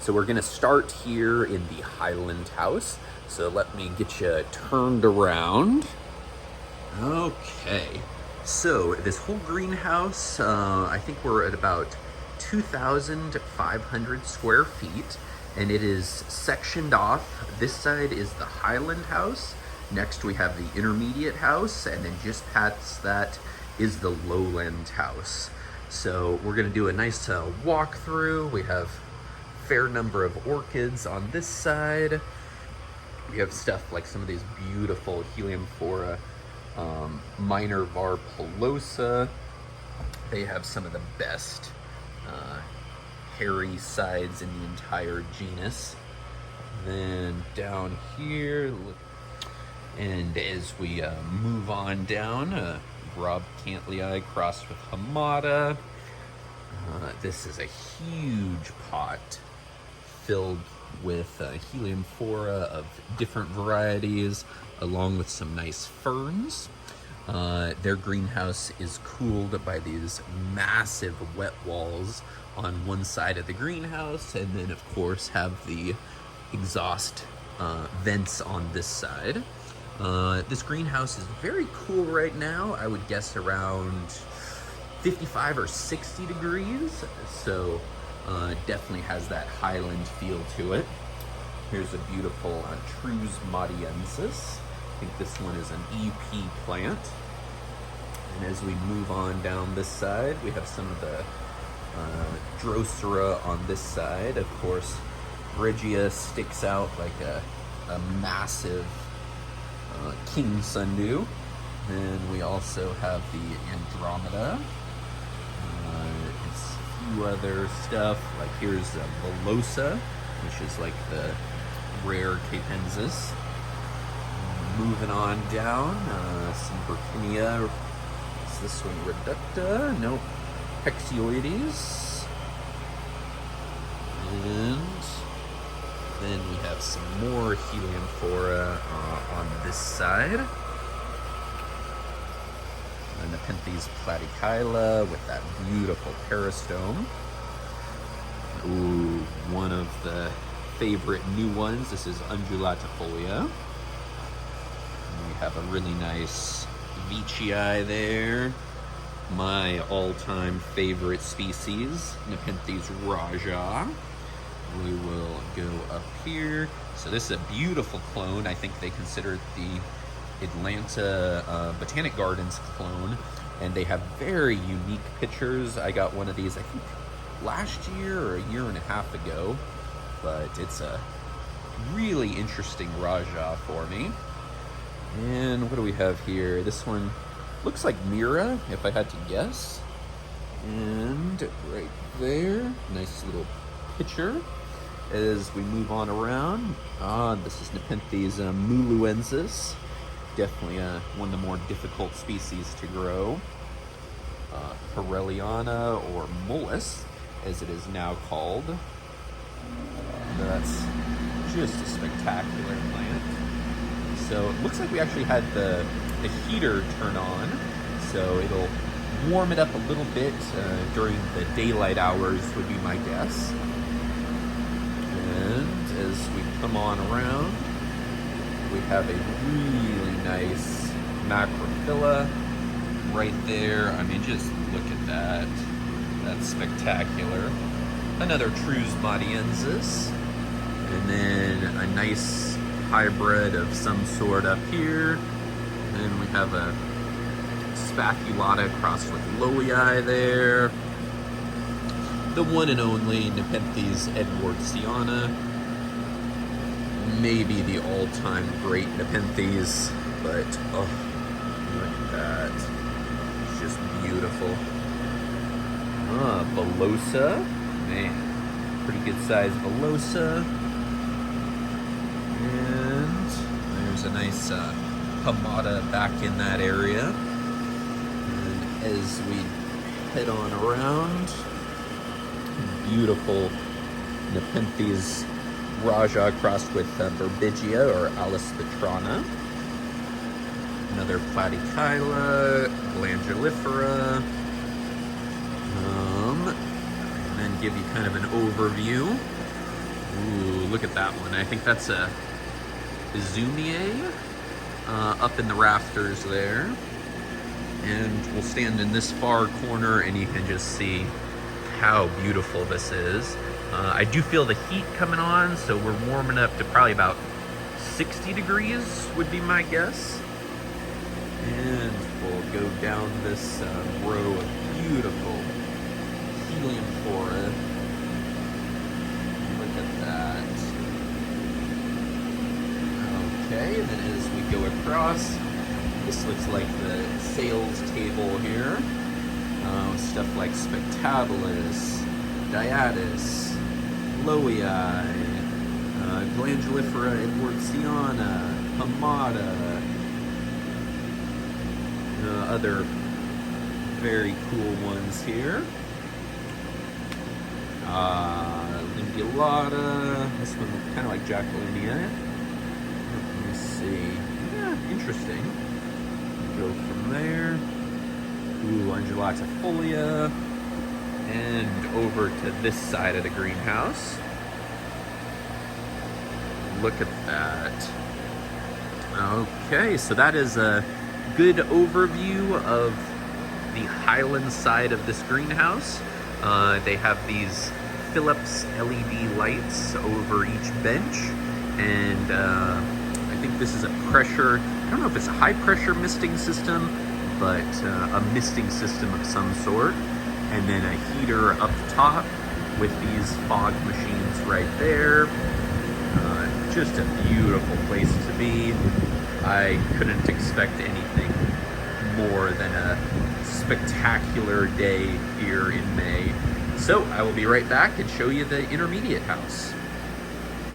So we're gonna start here in the Highland house. So let me get you turned around. Okay, so this whole greenhouse, I think we're at about 2,500 square feet, and it is sectioned off. This side is the Highland house. Next we have the intermediate house, and then just past that is the lowland house. So we're gonna do a nice walkthrough. We have a fair number of orchids on this side. We have stuff like some of these beautiful Heliumphora, minor var pilosa. They have some of the best hairy sides in the entire genus. Then down here, and as we move on down, Rob Cantley crossed with Hamada. This is a huge pot filled with Heliumphora of different varieties, along with some nice ferns. Their greenhouse is cooled by these massive wet walls on one side of the greenhouse, and then of course have the exhaust vents on this side. This greenhouse is very cool right now. I would guess around 55 or 60 degrees, so definitely has that Highland feel to it. Here's a beautiful Trus madiensis. I think this one is an EP plant. And as we move on down this side, we have some of the Drosera on this side. Of course, Regia sticks out like a massive king sundew. Then we also have the Andromeda. It's a few other stuff, like here's Velosa, which is like the rare capensis. Moving on down, some Burkinia. Is this one Reducta? Nope. Hexioides. And then we have some more Heliumphora on this side. And Nepenthes platykyla with that beautiful peristome. Ooh, one of the favorite new ones. This is Undulatifolia. And we have a really nice Veitchii there. My all-time favorite species, Nepenthes raja. We will go up here. So this is a beautiful clone. I think they consider it the Atlanta Botanic Gardens clone, and they have very unique pictures. I got one of these, I think, last year or a year and a half ago, but it's a really interesting raja for me. And what do we have here? This one looks like Mira, if I had to guess. And right there, nice little picture. As we move on around, this is Nepenthes muluensis. Definitely one of the more difficult species to grow. Pirelliana, or Mollis, as it is now called. That's just a spectacular plant. So it looks like we actually had the heater turn on, so it'll warm it up a little bit during the daylight hours would be my guess. And as we come on around, we have a really nice Macrophylla right there. I mean, just look at that. That's spectacular. Another Trus madiensis. And then a nice hybrid of some sort up here. And then we have a Spaculata crossed with Lowii there. The one and only Nepenthes edwardsiana. Maybe the all-time great Nepenthes, but oh, look at that. It's just beautiful. Velosa. Man, pretty good size Velosa. And there's a nice Hamada back in that area. And as we head on around, beautiful Nepenthes raja crossed with Burbigia or Alispitrana. Another Platykyla, Glandulifera. And then give you kind of an overview. Ooh, look at that one. I think that's a Izumier up in the rafters there. And we'll stand in this far corner and you can just see how beautiful this is. I do feel the heat coming on, so we're warming up to probably about 60 degrees would be my guess. And we'll go down this row of beautiful helium flora. Look at that. Okay, and then as we go across, this looks like the sales table here. Stuff like Spectabilis, Diatis, Loei, Glandulifera edwardsiana, Hamada, other very cool ones here. Linguulata, this one looks kind of like Jacquelinia. Let me see. Yeah, interesting. Go from there. Ooh, Undulatifolia. And over to this side of the greenhouse. Look at that. Okay, so that is a good overview of the Highland side of this greenhouse. They have these Philips LED lights over each bench, and I think this is a pressure, I don't know if it's a high pressure misting system, but a misting system of some sort. And then a heater up top with these fog machines right there. Just a beautiful place to be. I couldn't expect anything more than a spectacular day here in May. So I will be right back and show you the intermediate house.